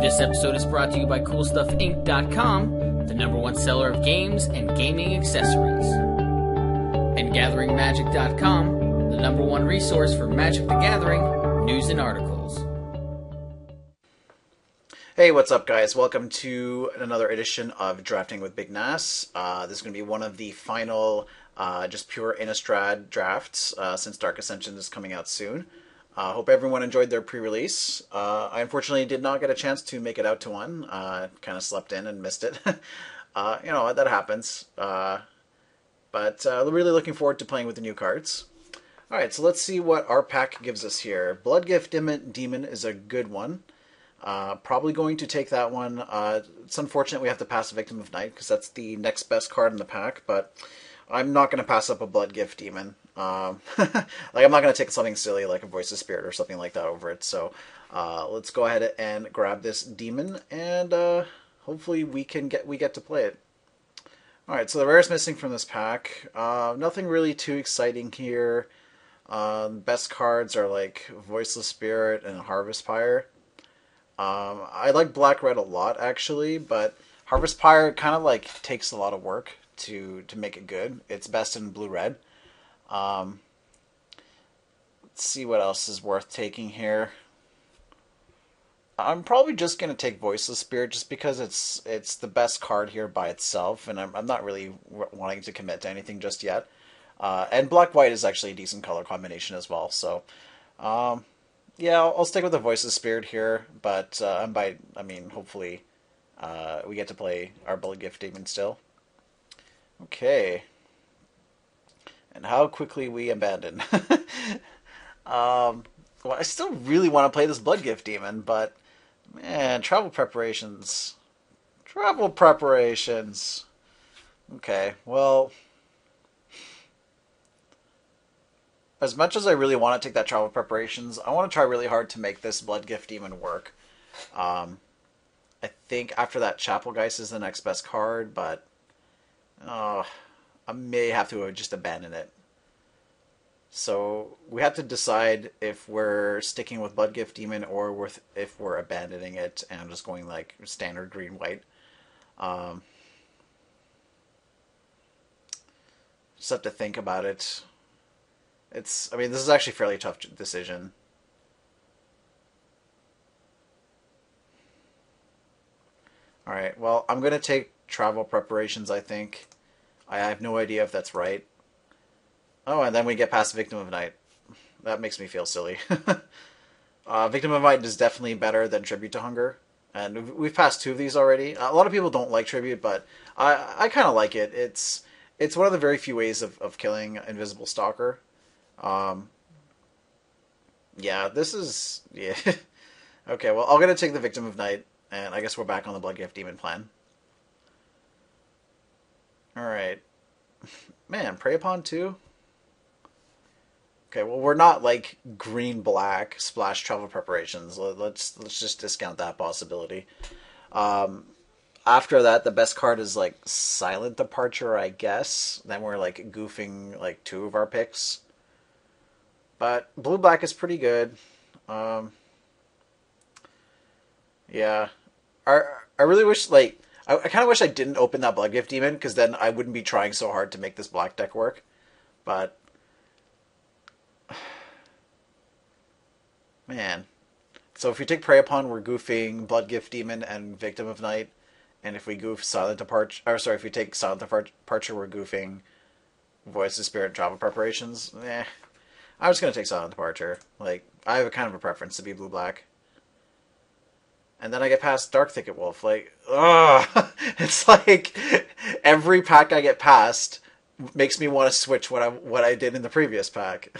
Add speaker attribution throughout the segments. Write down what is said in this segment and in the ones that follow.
Speaker 1: This episode is brought to you by CoolStuffInc.com, the #1 seller of games and gaming accessories. And GatheringMagic.com, the #1 resource for Magic the Gathering news and articles.
Speaker 2: Hey, what's up, guys? Welcome to another edition of Drafting with Big Nass. This is going to be one of the final just pure Innistrad drafts since Dark Ascension is coming out soon. Hope everyone enjoyed their pre-release. I unfortunately did not get a chance to make it out to one. Kind of slept in and missed it. You know, that happens. But really looking forward to playing with the new cards. Alright, so let's see what our pack gives us here. Bloodgift Demon is a good one. Probably going to take that one. It's unfortunate we have to pass Victim of Night because that's the next best card in the pack, but I'm not going to pass up a Bloodgift Demon. Like, I'm not going to take something silly like a Voice of Spirit or something like that over it. So let's go ahead and grab this demon, and hopefully we get to play it. All right, so the rares missing from this pack. Nothing really too exciting here. Best cards are like Voiceless Spirit and Harvest Pyre. I like Black Red a lot actually, but Harvest Pyre kind of like takes a lot of work to make it good. It's best in Blue Red. Let's see what else is worth taking here. I'm probably just going to take Voiceless Spirit just because it's the best card here by itself, and I'm not really wanting to commit to anything just yet. And Black-White is actually a decent color combination as well, so yeah, I'll stick with the Voiceless Spirit here, but I mean, hopefully we get to play our Bloodgift Demon still. Okay. And how quickly we abandon. Well, I still really want to play this Bloodgift Demon, but man, travel preparations. Okay, well, as much as I really want to take that travel preparations, I want to try really hard to make this Bloodgift Demon work. I think after that, Chapelgeist is the next best card, but I may have to just abandon it. So we have to decide if we're sticking with Bloodgift Demon or if we're abandoning it and just going like standard green-white. Just have to think about it. I mean, this is actually a fairly tough decision. Alright, well, I'm going to take travel preparations, I think. I have no idea if that's right. Oh, and then we get past Victim of Night. That makes me feel silly. Victim of Night is definitely better than Tribute to Hunger. And we've passed 2 of these already. A lot of people don't like Tribute, but I kind of like it. It's one of the very few ways of killing Invisible Stalker. Yeah, this is... Yeah. Okay, well, I'm going to take the Victim of Night, and I guess we're back on the Bloodgift Demon plan. Alright. Man, Prey Upon 2? Okay, well, we're not like green-black splash travel preparations. Let's just discount that possibility. After that, the best card is like Silent Departure, I guess. Then we're like goofing like 2 of our picks. But blue-black is pretty good. Yeah. I really wish, like... I kind of wish I didn't open that Bloodgift Demon, because then I wouldn't be trying so hard to make this black deck work. But... man. So if we take Prey Upon, we're goofing Bloodgift Demon and Victim of Night. And if we goof Silent Departure... Or sorry, if we take Silent Departure, we're goofing Voice of Spirit and Travel Preparations. I'm just going to take Silent Departure. Like, I have a kind of a preference to be blue-black. And then I get past Dark Thicket Wolf. Like, ugh! It's like every pack I get past makes me want to switch what I did in the previous pack.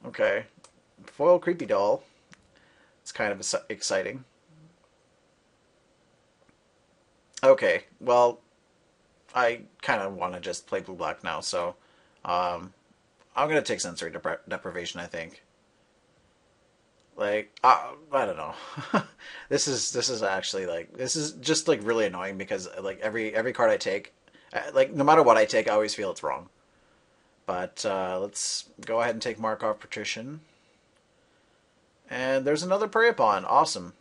Speaker 2: Okay. Foil Creepy Doll. It's kind of exciting. Okay, well, I kind of want to just play blue-black now, so I'm going to take Sensory Deprivation, I think. Like, I don't know. This is actually, like, this is just, like, really annoying because, like, every card I take, like, no matter what I take, I always feel it's wrong. But let's go ahead and take Markov Patrician. And there's another Prey Upon. Awesome.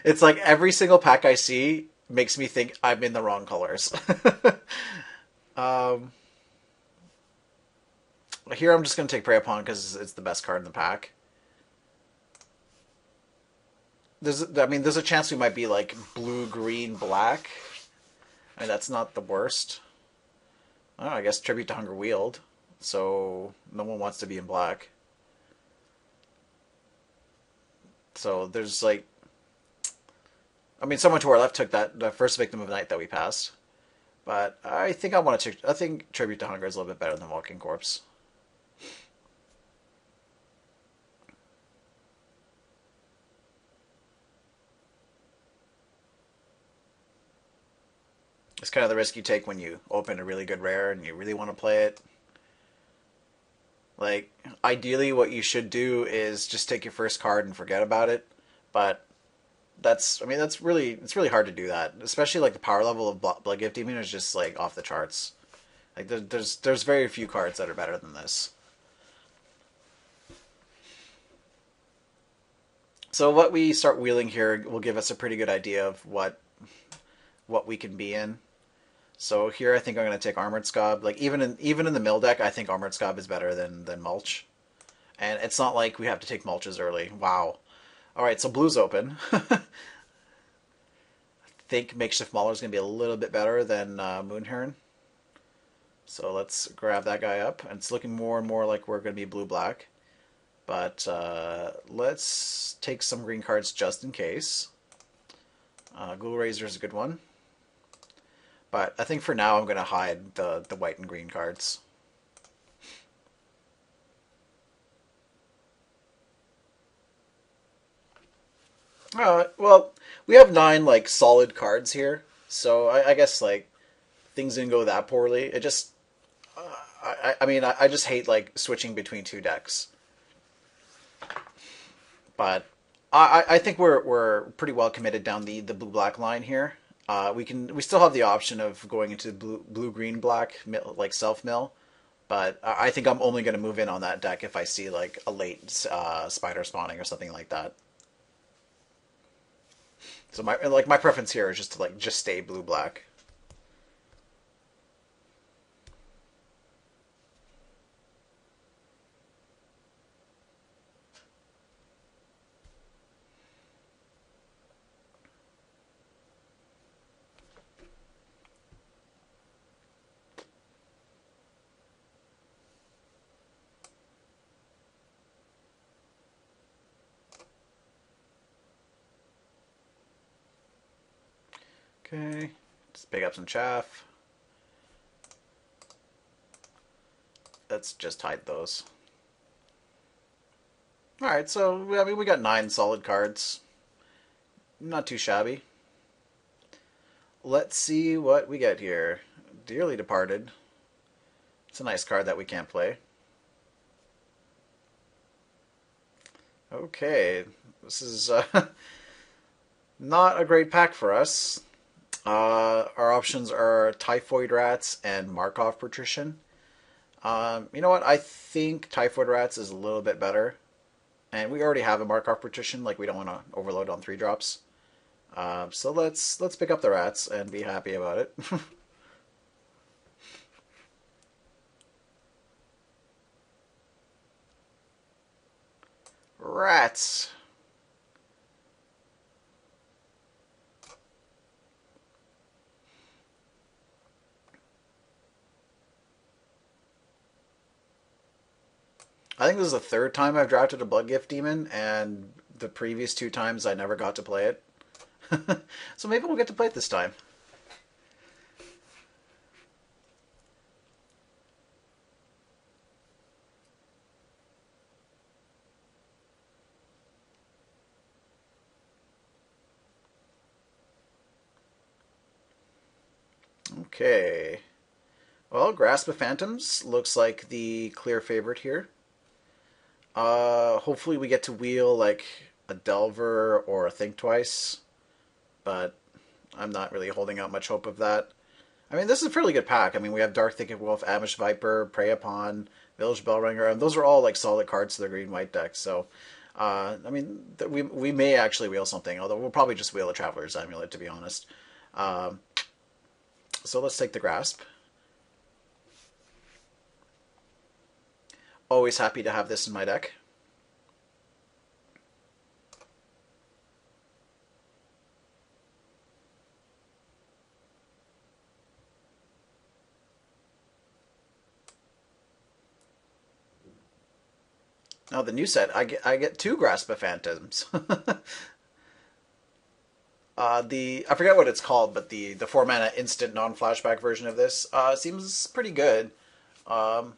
Speaker 2: It's like every single pack I see makes me think I'm in the wrong colors. um, Here I'm just going to take Prey Upon because it's the best card in the pack. There's a chance we might be like blue, green, black. I mean, that's not the worst. Oh, I guess Tribute to Hunger Wield. So no one wants to be in black. So there's like, I mean, someone to our left took the first Victim of Night that we passed. But I think I think Tribute to Hunger is a little bit better than Walking Corpse. It's kind of the risk you take when you open a really good rare and you really want to play it. Like, ideally what you should do is just take your first card and forget about it. But it's really hard to do that. Especially like the power level of Bloodgift Demon is just like off the charts. Like there's very few cards that are better than this. So what we start wheeling here will give us a pretty good idea of what we can be in. So here I think I'm going to take Armored Scob. Like even in the mill deck, I think Armored Scob is better than Mulch. And it's not like we have to take Mulches early. Wow. All right, so blue's open. I think Makeshift Mauler is going to be a little bit better than Moonhorn. So let's grab that guy up. And it's looking more and more like we're going to be blue-black. But let's take some green cards just in case. Ghoul Razor is a good one. But I think for now I'm going to hide the white and green cards. Well, we have 9 like solid cards here, so I guess like things didn't go that poorly. It just, I just hate like switching between 2 decks. But I think we're pretty well committed down the blue black line here. We still have the option of going into blue green black like self mill, but I think I'm only going to move in on that deck if I see like a late spider spawning or something like that. So my preference here is just to just stay blue black. Okay, just pick up some chaff. Let's just hide those. Alright, so I mean we got 9 solid cards. Not too shabby. Let's see what we get here. Dearly Departed. It's a nice card that we can't play. Okay, this is not a great pack for us. Our options are Typhoid Rats and Markov Patrician. You know what? I think Typhoid Rats is a little bit better. And we already have a Markov Patrician, like we don't want to overload on 3 drops. So let's pick up the Rats and be happy about it. Rats. I think this is the 3rd time I've drafted a Bloodgift Demon, and the previous 2 times I never got to play it. So maybe we'll get to play it this time. Okay. Well, Grasp of Phantoms looks like the clear favorite here. Hopefully we get to wheel like a Delver or a Think Twice, but I'm not really holding out much hope of that. I mean, this is a fairly good pack. I mean, we have Dark Thicket Wolf, Amish Viper, Prey Upon, Village Bellringer, and those are all like solid cards to the green-white deck. So I mean, we may actually wheel something, although we'll probably just wheel a Traveler's Amulet, to be honest. Um, so let's take the Grasp. Always happy to have this in my deck. Oh, the new set, I get two Grasp of Phantoms. I forget what it's called, but the 4 mana instant non-flashback version of this seems pretty good. Um,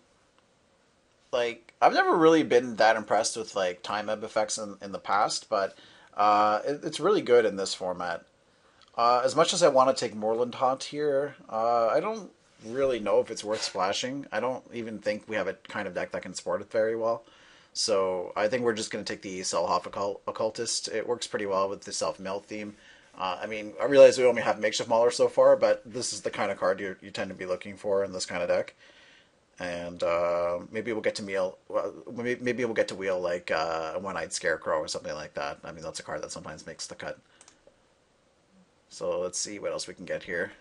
Speaker 2: like I've never really been that impressed with like time ebb effects in the past, but it's really good in this format. As much as I want to take Moorland Haunt here, I don't really know if it's worth splashing. I don't even think we have a kind of deck that can support it very well. So I think we're just going to take the Selhoff Occultist. It works pretty well with the self-mill theme. I mean, I realize we only have Makeshift Mauler so far, but this is the kind of card you tend to be looking for in this kind of deck. And maybe we'll get to wheel. Maybe we'll get to wheel like a One-Eyed Scarecrow or something like that. I mean, that's a card that sometimes makes the cut. So let's see what else we can get here.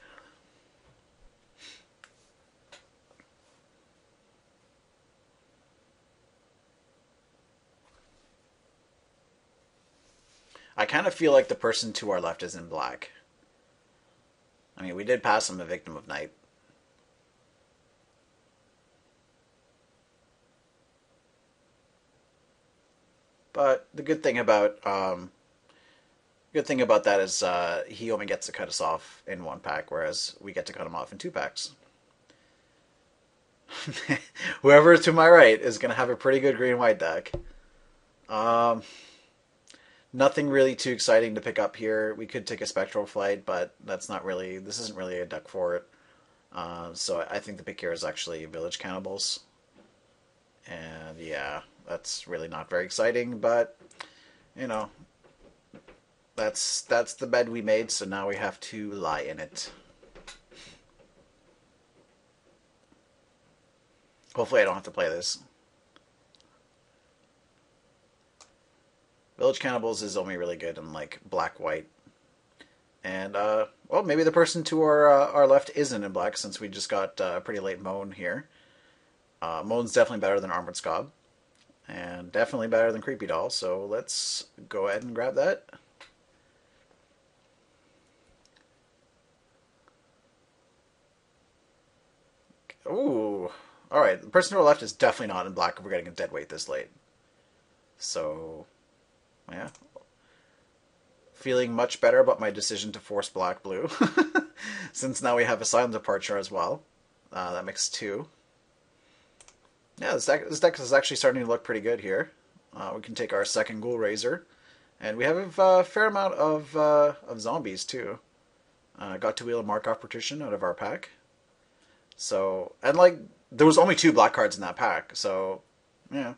Speaker 2: I kind of feel like the person to our left is in black. I mean, we did pass him a Victim of Night. But the good thing about that is he only gets to cut us off in one pack, whereas we get to cut him off in 2 packs. Whoever to my right is going to have a pretty good green-white deck. Nothing really too exciting to pick up here. We could take a Spectral Flight, but that's not really. This isn't really a deck for it. So I think the pick here is actually Village Cannibals. And yeah, that's really not very exciting, but you know, that's the bed we made, so now we have to lie in it. Hopefully I don't have to play this. Village Cannibals is only really good in like black-white. And well, maybe the person to our left isn't in black, since we just got a pretty late Moan here. Moan's definitely better than Armored Scob, and definitely better than Creepy Doll, so let's go ahead and grab that. Ooh, alright, the person to our left is definitely not in black if we're getting a dead weight this late. So, yeah. Feeling much better about my decision to force black-blue, since now we have a Silent Departure as well. That makes 2. Yeah, this deck is actually starting to look pretty good here. We can take our second Ghoul Raiser, and we have a fair amount of zombies too. Got to wheel a Markov Partition out of our pack. So, and like, there was only 2 black cards in that pack, so, yeah.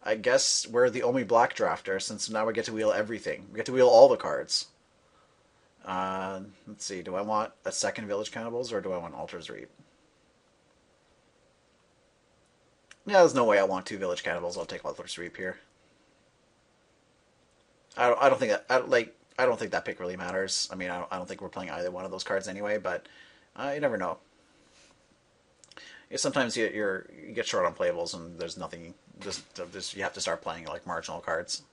Speaker 2: I guess we're the only black drafter, since now we get to wheel everything. We get to wheel all the cards. Let's see, do I want a second Village Cannibals, or do I want Altar's Reap? Yeah, there's no way I want 2 Village Cannibals. I'll take Altar's Reap here. I don't think that I don't think that pick really matters. I mean, I don't think we're playing either one of those cards anyway, but you never know. Sometimes you get short on playables, and there's nothing. Just you have to start playing like marginal cards.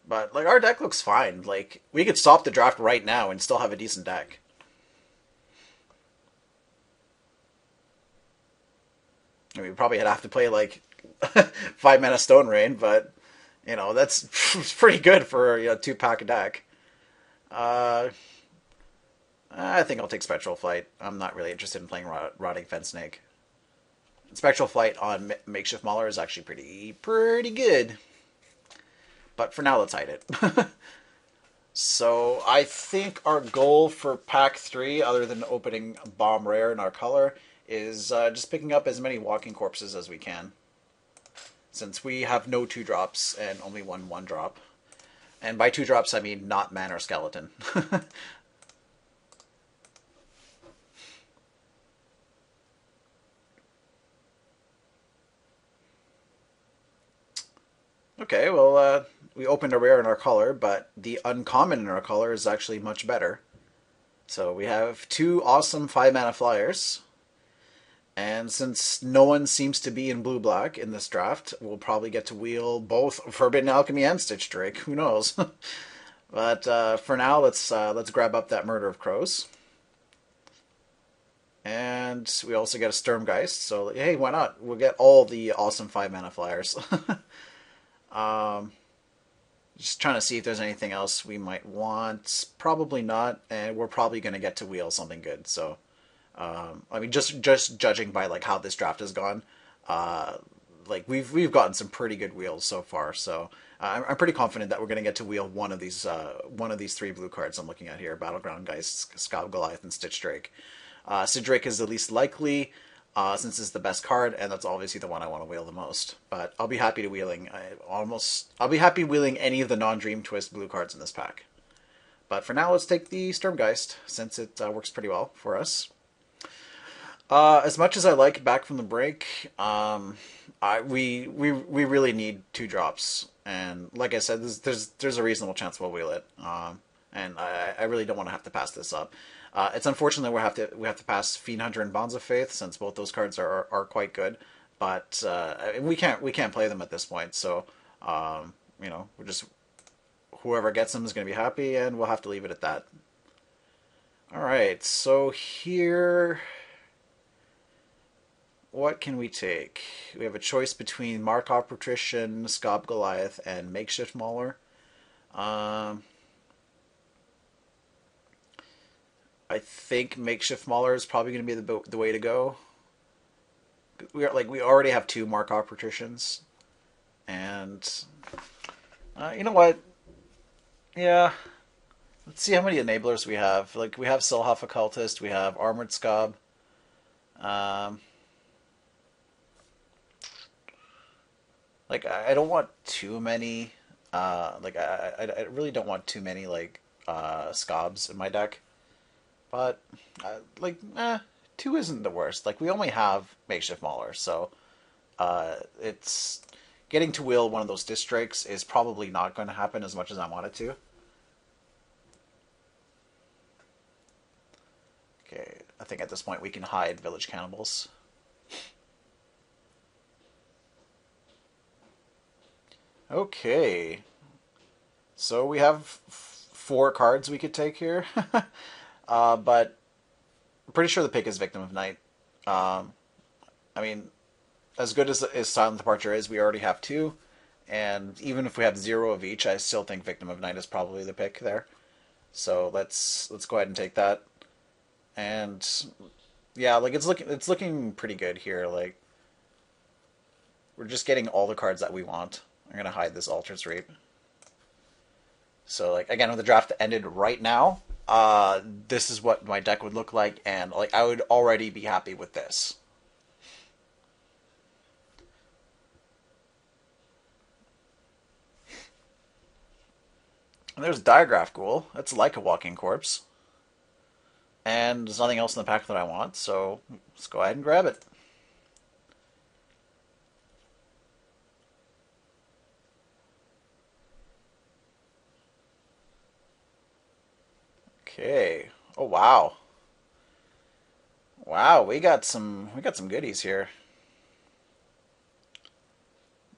Speaker 2: But like, our deck looks fine. Like, we could stop the draft right now and still have a decent deck. I mean, we probably have to play like 5 mana Stone Rain, but you know, that's pretty good for a 2-pack deck. I think I'll take Spectral Flight. I'm not really interested in playing Rotting Fence Snake. Spectral Flight on Makeshift Mauler is actually pretty good. But for now, let's hide it. So I think our goal for Pack 3, other than opening Bomb Rare in our color, is just picking up as many Walking Corpses as we can. Since we have no 2-drops and only one 1-drop. And by 2-drops, I mean not Man or Skeleton. Okay, well, we opened a rare in our color, but the uncommon in our color is actually much better. So we have two awesome 5-mana flyers. And since no one seems to be in blue-black in this draft, we'll probably get to wheel both Forbidden Alchemy and Stitch Drake. Who knows? But for now, let's grab up that Murder of Crows. And we also get a Sturmgeist, so hey, why not? We'll get all the awesome 5-mana flyers. Just trying to see if there's anything else we might want. Probably not, and we're probably going to get to wheel something good. So, I mean, just judging by like how this draft has gone, like we've gotten some pretty good wheels so far. So I'm pretty confident that we're going to get to wheel one of these three blue cards I'm looking at here: Battleground Geist, Scalp Goliath, and Stitch Drake. Stitch Drake is the least likely. Since it's the best card, and that's obviously the one I want to wheel the most. But I'll be happy to wheeling. I'll be happy wheeling any of the non-Dream Twist blue cards in this pack. But for now, let's take the Sturmgeist, since it works pretty well for us. As much as I like Back from the Break, we really need 2 drops, and like I said, there's a reasonable chance we'll wheel it. And I really don't want to have to pass this up. It's unfortunate we have to pass Fiend Hunter and Bonds of Faith, since both those cards are quite good, but we can't play them at this point. So you know, we're just, whoever gets them is going to be happy, and we'll have to leave it at that. All right, so here, what can we take? We have a choice between Markov Patrician, Scalp Goliath, and Makeshift Mauler. I think Makeshift Mauler is probably going to be the way to go. We already have 2 Markov Patricians, and you know what? Yeah, let's see how many enablers we have. Like, we have Silhaf Occultist, we have Armored Scob. Like, I don't want too many. Like, I really don't want too many like Scobs in my deck. But, 2 isn't the worst. Like, we only have Makeshift Mauler, so it's getting to wheel one of those districts is probably not going to happen as much as I want it to. Okay, I think at this point we can hide Village Cannibals. Okay, so we have 4 cards we could take here. But I'm pretty sure the pick is Victim of Night. I mean, as good as Silent Departure is, we already have 2. And even if we have 0 of each, I still think Victim of Night is probably the pick there. So let's go ahead and take that. And yeah, like it's looking pretty good here. Like, we're just getting all the cards that we want. I'm gonna hide this Alter's Reap. So, like, again, if the draft ended right now, this is what my deck would look like, and like I would already be happy with this. And there's Diagraph Ghoul. That's like a walking corpse. And there's nothing else in the pack that I want, so let's go ahead and grab it. Okay. Oh wow. Wow, we got some goodies here.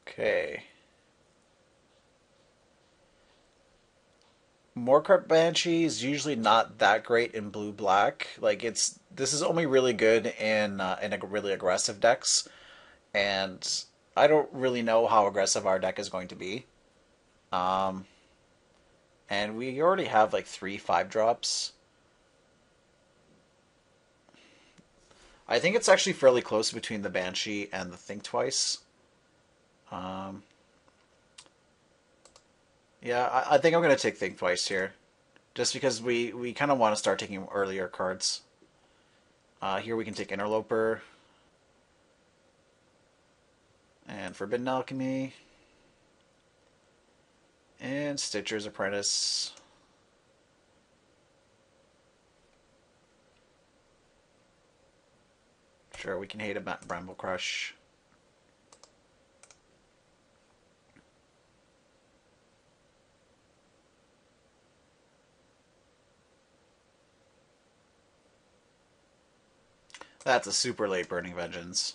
Speaker 2: Okay. Moorcart Banshee is usually not that great in blue-black. Like, this is only really good in a really aggressive decks, and I don't really know how aggressive our deck is going to be. And we already have like 3 5-drops. I think it's actually fairly close between the Banshee and the Think Twice. Yeah, I think I'm going to take Think Twice here. Just because we kind of want to start taking earlier cards. Here we can take Interloper. And Forbidden Alchemy. And Stitcher's Apprentice. Sure, we can hate a Bramble Crush. That's a super late Burning Vengeance.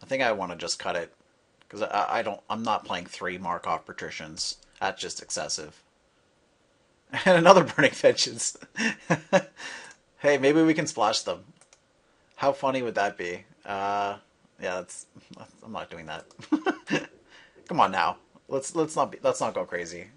Speaker 2: I think I want to just cut it. Because I'm not playing 3 Markov Patricians. That's just excessive. And another Burning Vengeance. Hey, maybe we can splash them. How funny would that be? Yeah, I'm not doing that. Come on now. Let's not go crazy.